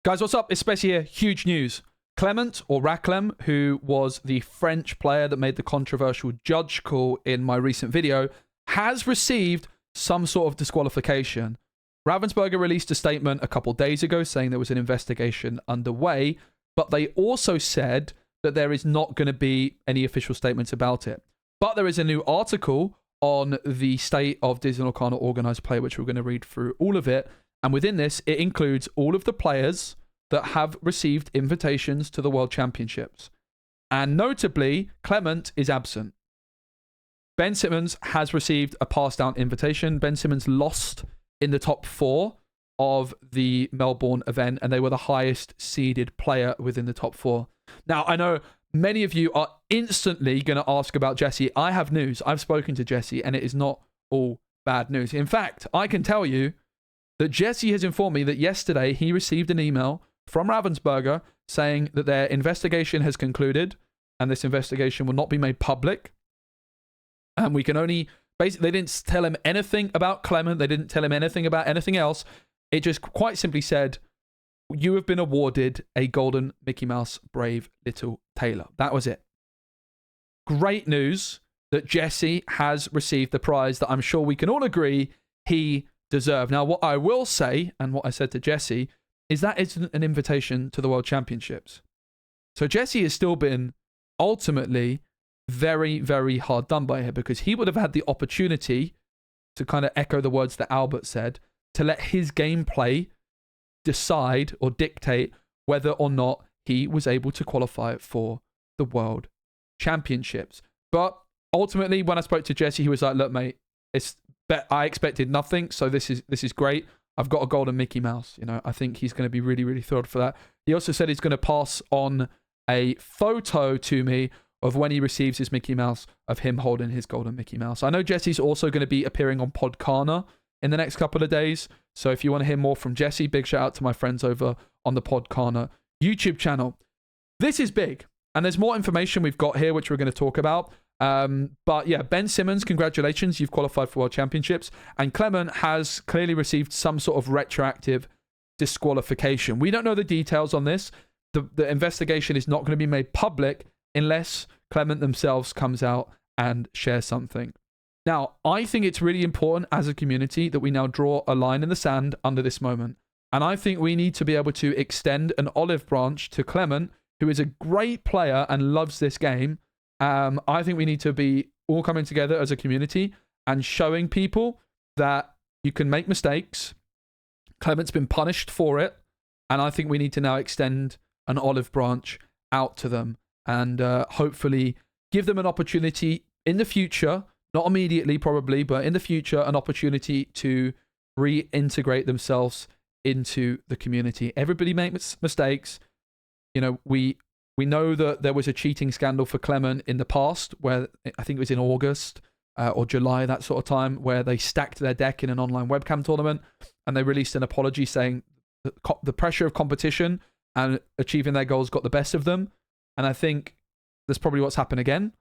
Guys, what's up? It's Specie here. Huge news. Clement, or Raclem, who was the French player that made the controversial judge call in my recent video, has received some sort of disqualification. Ravensburger released a statement a couple days ago saying there was an investigation underway, but they also said that there is not going to be any official statements about it. But there is a new article on the state of Disney Lorcana organized play, which we're going to read through all of it. And within this, it includes all of the players that have received invitations to the World Championships. And notably, Clement is absent. Ben Simmons has received a pass-down invitation. Ben Simmons lost in the top 4 of the Melbourne event, and they were the highest seeded player within the top 4. Now, I know many of you are instantly going to ask about Jesse. I have news. I've spoken to Jesse, and it is not all bad news. In fact, I can tell you that Jesse has informed me that yesterday he received an email from Ravensburger saying that their investigation has concluded and this investigation will not be made public. And we can only, basically, they didn't tell him anything about Clement. They didn't tell him anything about anything else. It just quite simply said, you have been awarded a golden Mickey Mouse Brave Little Tailor. That was it. Great news that Jesse has received the prize that I'm sure we can all agree he deserved. Now, what I will say, and what I said to Jesse, is that isn't an invitation to the World Championships. So Jesse has still been ultimately very, very hard done by here, because he would have had the opportunity to kind of echo the words that Albert said, to let his gameplay decide or dictate whether or not he was able to qualify for the World Championships. But ultimately, when I spoke to Jesse, he was like, look, mate, I expected nothing, so this is great. I've got a golden Mickey Mouse. You know, I think he's going to be really, really thrilled for that. He also said he's going to pass on a photo to me of when he receives his Mickey Mouse, of him holding his golden Mickey Mouse. I know Jesse's also going to be appearing on Podcana in the next couple of days. So if you want to hear more from Jesse, big shout out to my friends over on the Podcana YouTube channel. This is big. And there's more information we've got here, which we're going to talk about. But yeah, Ben Simmons, congratulations. You've qualified for World Championships. And Clement has clearly received some sort of retroactive disqualification. We don't know the details on this. The investigation is not going to be made public unless Clement themselves comes out and shares something. Now, I think it's really important as a community that we now draw a line in the sand under this moment. And I think we need to be able to extend an olive branch to Clement, who is a great player and loves this game. I think we need to be all coming together as a community and showing people that you can make mistakes. Clement's been punished for it. And I think we need to now extend an olive branch out to them and hopefully give them an opportunity in the future, not immediately probably, but in the future, an opportunity to reintegrate themselves into the community. Everybody makes mistakes. You know, we know that there was a cheating scandal for Clement in the past, where I think it was in August or July, that sort of time, where they stacked their deck in an online webcam tournament, and they released an apology saying that the pressure of competition and achieving their goals got the best of them. And I think that's probably what's happened again.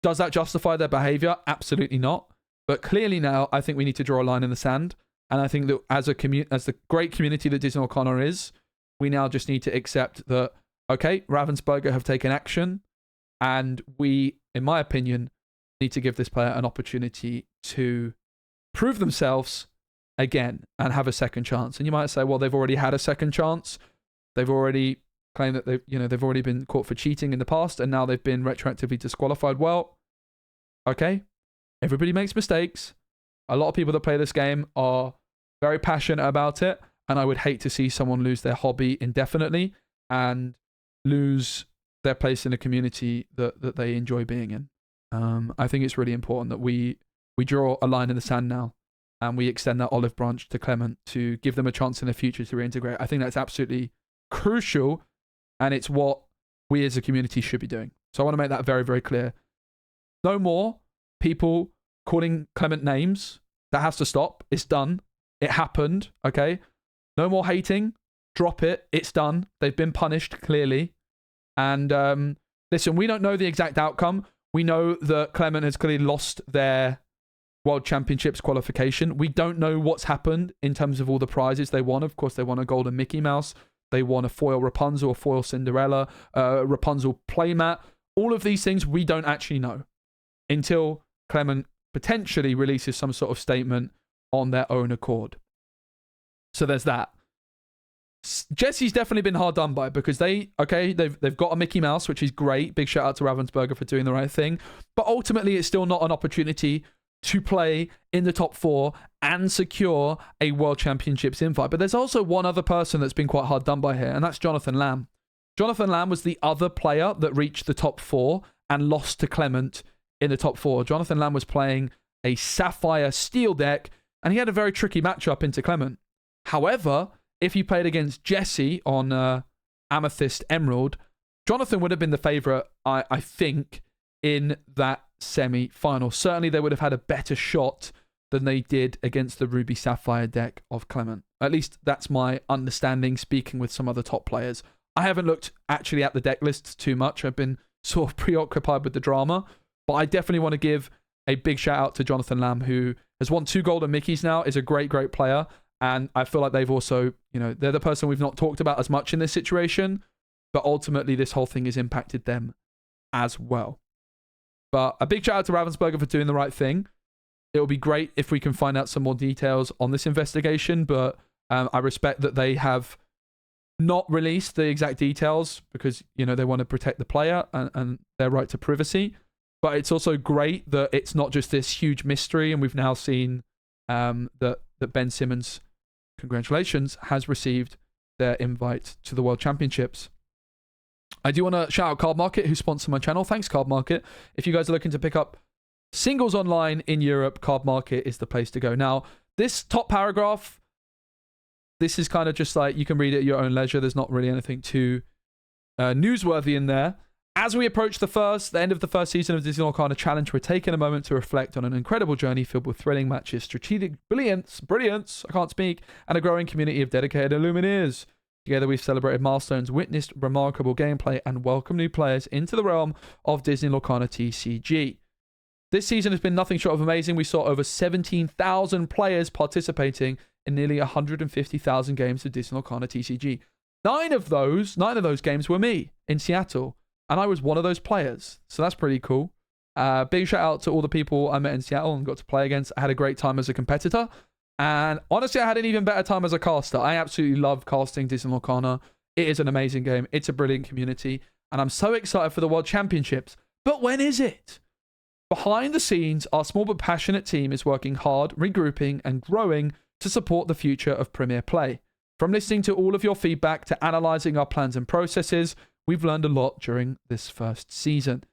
Does that justify their behavior? Absolutely not. But clearly now, I think we need to draw a line in the sand. And I think that as the great community that Disney Lorcana is, we now just need to accept that, okay, Ravensburger have taken action, and we, in my opinion, need to give this player an opportunity to prove themselves again and have a second chance. And you might say, well, they've already had a second chance. They've already claimed that they've already been caught for cheating in the past, and now they've been retroactively disqualified. Well, okay, everybody makes mistakes. A lot of people that play this game are very passionate about it, and I would hate to see someone lose their hobby indefinitely and lose their place in a community that they enjoy being in. I think it's really important that we draw a line in the sand now, and we extend that olive branch to Clement to give them a chance in the future to reintegrate. I think that's absolutely crucial, and it's what we as a community should be doing. So I want to make that very, very clear. No more people calling Clement names. That has to stop. It's done. It happened. Okay. No more hating. Drop it. It's done. They've been punished clearly. And listen, we don't know the exact outcome. We know that Clement has clearly lost their World Championships qualification. We don't know what's happened in terms of all the prizes they won. Of course, they won a golden Mickey Mouse. they want a foil Rapunzel, a foil Cinderella, Rapunzel playmat. All of these things we don't actually know until Clement potentially releases some sort of statement on their own accord. So there's that. Jesse's definitely been hard done by because they've got a Mickey Mouse, which is great. Big shout out to Ravensburger for doing the right thing. But ultimately, it's still not an opportunity to play in the top 4 and secure a World Championships invite. But there's also one other person that's been quite hard done by here, and that's Jonathan Lamb. Jonathan Lamb was the other player that reached the top 4 and lost to Clement in the top 4. Jonathan Lamb was playing a Sapphire Steel deck, and he had a very tricky matchup into Clement. However, if he played against Jesse on Amethyst Emerald, Jonathan would have been the favourite, I think, in that semi-final. Certainly, they would have had a better shot than they did against the Ruby Sapphire deck of Clement. At least that's my understanding, speaking with some other top players. I haven't looked actually at the deck lists too much. I've been sort of preoccupied with the drama. But I definitely want to give a big shout out to Jonathan Lamb, who has won 2 Golden Mickeys now, is a great, great player. And I feel like they've also, they're the person we've not talked about as much in this situation. But ultimately, this whole thing has impacted them as well. But a big shout out to Ravensburger for doing the right thing. It will be great if we can find out some more details on this investigation. But I respect that they have not released the exact details because, they want to protect the player and their right to privacy. But it's also great that it's not just this huge mystery. And we've now seen that Ben Simmons, congratulations, has received their invite to the World Championships. I do want to shout out Card Market, who sponsor my channel. Thanks, Card Market. If you guys are looking to pick up singles online in Europe, Card Market is the place to go. Now, this top paragraph, this is kind of just like you can read it at your own leisure. There's not really anything too newsworthy in there. As we approach the end of the first season of Disney Lorcana Challenge, we're taking a moment to reflect on an incredible journey filled with thrilling matches, strategic brilliance, I can't speak, and a growing community of dedicated Illumineers. Together, we've celebrated milestones, witnessed remarkable gameplay, and welcomed new players into the realm of Disney Lorcana TCG. This season has been nothing short of amazing. We saw over 17,000 players participating in nearly 150,000 games of Disney Lorcana TCG. Nine of those games were me in Seattle, and I was one of those players. So that's pretty cool. Big shout out to all the people I met in Seattle and got to play against. I had a great time as a competitor. And honestly, I had an even better time as a caster. I absolutely love casting Disney Lorcana. It is an amazing game. It's a brilliant community. And I'm so excited for the World Championships. But when is it? Behind the scenes, our small but passionate team is working hard, regrouping and growing to support the future of Premier Play. From listening to all of your feedback to analysing our plans and processes, we've learned a lot during this first season.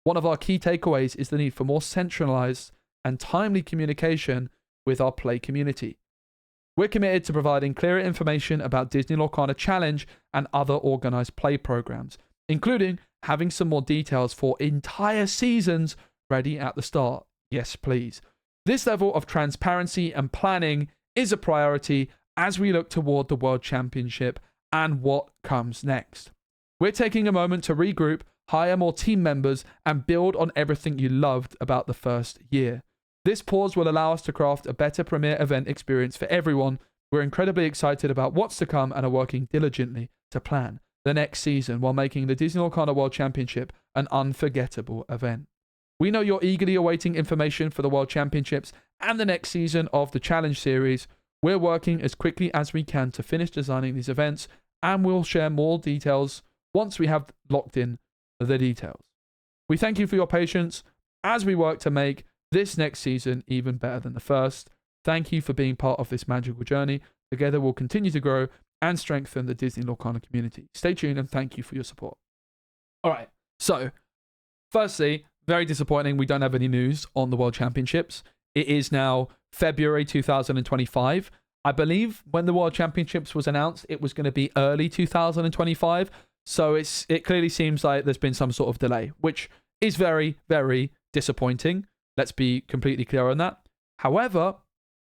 One of our key takeaways is the need for more centralised and timely communication with our play community. We're committed to providing clearer information about Disney Lorcana Challenge and other organised play programs, including having some more details for entire seasons ready at the start. Yes, please. This level of transparency and planning is a priority as we look toward the World Championship and what comes next. We're taking a moment to regroup, hire more team members, and build on everything you loved about the first year. This pause will allow us to craft a better Premier event experience for everyone. We're incredibly excited about what's to come and are working diligently to plan the next season while making the Disney Lorcana World Championship an unforgettable event. We know you're eagerly awaiting information for the World Championships and the next season of the Challenge Series. We're working as quickly as we can to finish designing these events, and we'll share more details once we have locked in the details. We thank you for your patience as we work to make this next season even better than the first. Thank you for being part of this magical journey. Together we'll continue to grow and strengthen the Disney Lorcana community. Stay tuned and thank you for your support. All right, so firstly, very disappointing we don't have any news on the World Championships. It is now February 2025. I believe when the World Championships was announced, it was going to be early 2025. So it clearly seems like there's been some sort of delay, which is very, very disappointing. Let's be completely clear on that. However,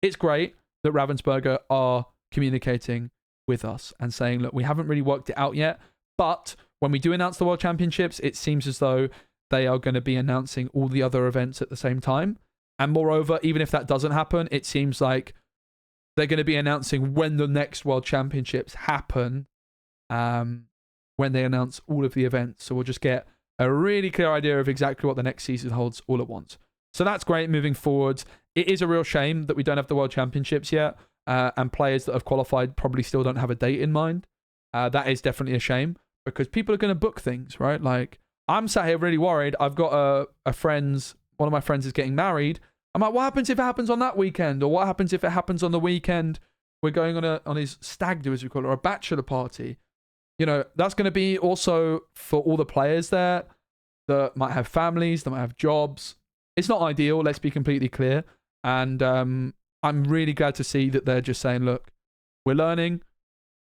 it's great that Ravensburger are communicating with us and saying, look, we haven't really worked it out yet, but when we do announce the World Championships, it seems as though they are going to be announcing all the other events at the same time. And moreover, even if that doesn't happen, it seems like they're going to be announcing when the next World Championships happen when they announce all of the events. So we'll just get a really clear idea of exactly what the next season holds all at once. So that's great moving forward. It is a real shame that we don't have the World Championships yet, and players that have qualified probably still don't have a date in mind. That is definitely a shame because people are going to book things, right? Like, I'm sat here really worried. I've got one of my friends is getting married. I'm like, what happens if it happens on that weekend? Or what happens if it happens on the weekend we're going on his stag do, as we call it, or a bachelor party? You know, that's going to be also for all the players there that might have families, that might have jobs. It's not ideal, let's be completely clear. And I'm really glad to see that they're just saying, look, we're learning,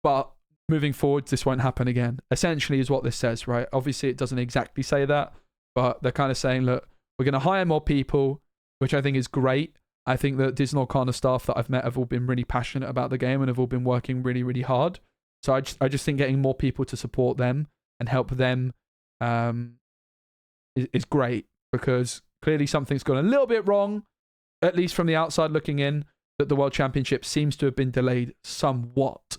but moving forward, this won't happen again. Essentially is what this says, right? Obviously, it doesn't exactly say that, but they're kind of saying, look, we're going to hire more people, which I think is great. I think that Disney Lorcana staff that I've met have all been really passionate about the game and have all been working really, really hard. So I just think getting more people to support them and help them is great, because clearly something's gone a little bit wrong, at least from the outside looking in, that the World Championship seems to have been delayed somewhat.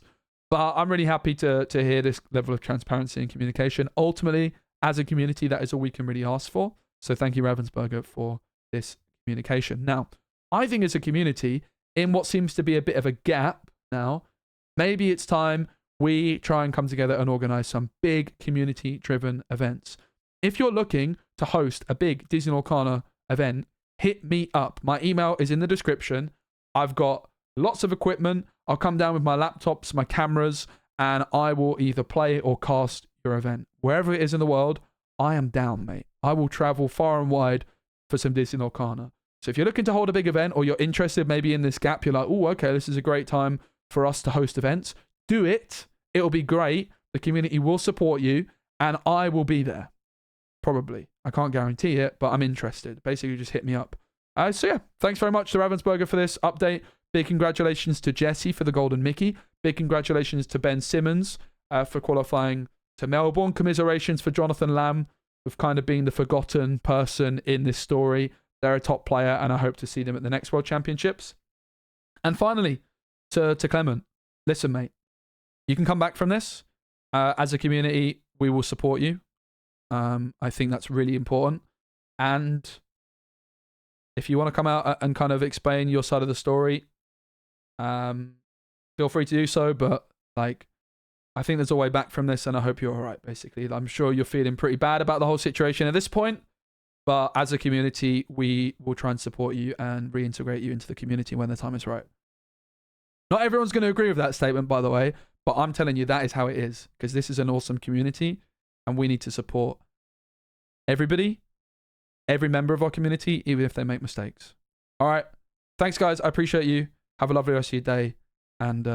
But I'm really happy to hear this level of transparency and communication. Ultimately, as a community, that is all we can really ask for. So thank you, Ravensburger, for this communication. Now, I think as a community, in what seems to be a bit of a gap now, maybe it's time we try and come together and organize some big community-driven events. If you're looking to host a big Disney Lorcana event, hit me up. My email is in the description. I've got lots of equipment. I'll come down with my laptops, my cameras, and I will either play or cast your event. Wherever it is in the world, I am down, mate. I will travel far and wide for some Disney Lorcana. So if you're looking to hold a big event, or you're interested maybe in this gap, you're like, oh, okay, this is a great time for us to host events. Do it. It'll be great. The community will support you, and I will be there. Probably. I can't guarantee it, but I'm interested. Basically, just hit me up. So yeah, thanks very much to Ravensburger for this update. Big congratulations to Jesse for the Golden Mickey. Big congratulations to Ben Simmons for qualifying to Melbourne. Commiserations for Jonathan Lamb with kind of being the forgotten person in this story. They're a top player, and I hope to see them at the next World Championships. And finally, to Clement, listen, mate, you can come back from this. As a community, we will support you. I think that's really important. And if you want to come out and kind of explain your side of the story, feel free to do so. But like, I think there's a way back from this, and I hope you're all right, basically. I'm sure you're feeling pretty bad about the whole situation at this point. But as a community, we will try and support you and reintegrate you into the community when the time is right. Not everyone's going to agree with that statement, by the way, but I'm telling you that is how it is, because this is an awesome community, and we need to support everybody, every member of our community, even if they make mistakes. All right. Thanks, guys. I appreciate you. Have a lovely rest of your day, and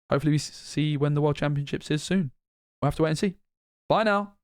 hopefully we see when the World Championships is soon. We'll have to wait and see. Bye now.